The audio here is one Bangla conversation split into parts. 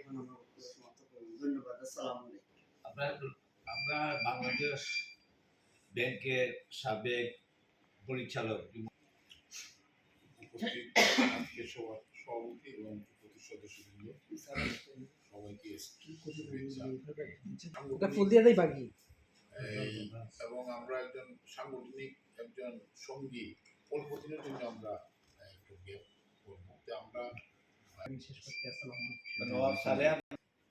এখন আমার বক্তব্য সমাপ্ত করলাম। ধন্যবাদ। আসসালামু আলাইকুম। আমরা বাংলাদেশ ব্যাংকের সাবেক পরিচালক উপস্থিত আজকে সভাপতি এবং উপস্থিত সদস্যবৃন্দ সবাইকে এবং আমরা একজন সাংগঠনিক একজন সঙ্গী অল্প দিনের জন্য আমরা একটু গ্যাপ করবো আমরা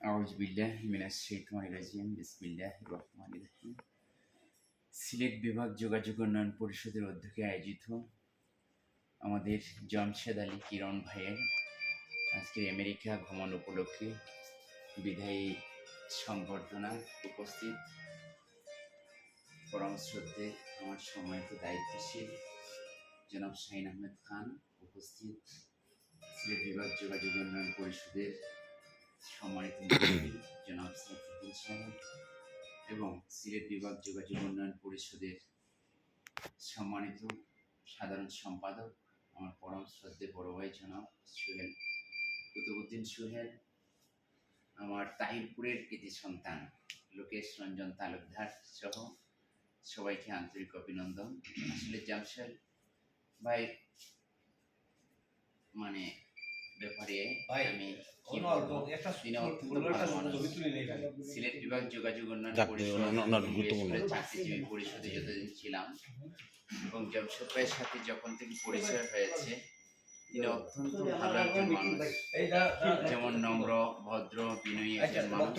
আউযু বিল্লাহি মিনাশ শাইতানির রাজিম বিসমিল্লাহির রহমানির রহিম। সিলেট বিভাগ যোগাযোগ উন্নয়ন পরিষদের উদ্যোগে আয়োজিত আমাদের জামশেদ আলী কিরণ ভাইয়ের আজকে আমেরিকা ভ্রমণ উপলক্ষে বিদায়ী সংবর্ধনা উপস্থিত পরম শ্রদ্ধে আমার সম্মানিত দায়িত্বশীল জনাব শাহিন আহমেদ খান, উপস্থিত সিলেট বিভাগ যোগাযোগ উন্নয়ন পরিষদের সম্মানিত মুরব্বী জনাব সাইফুদ্দিন সাহেব এবং সিলেট বিভাগ যোগাযোগ উন্নয়ন পরিষদের সম্মানিত সাধারণ সম্পাদক আমার পরম শ্রদ্ধে বড় ভাই জনাব সোহেল কুতুবুদ্দিন সোহেল, আমার তাহিরপুরের কৃতি সন্তান লোকেশ রঞ্জন তালুকদার সহ সবাইকে আন্তরিক অভিনন্দন। আসলে জামশেদ ভাই মানে ব্যাপারে আমি সিলেট বিভাগ যোগাযোগ উন্নয়ন চাকরিজীবী পরিষদে যতদিন ছিলাম এবং জামশেদ ভাইয়ের সাথে যখন থেকে পরিচয় হয়েছে তিনি অত্যন্ত ভালো একজন মানুষ, যেমন নম্র ভদ্র বিনয়ী একজন মানুষ।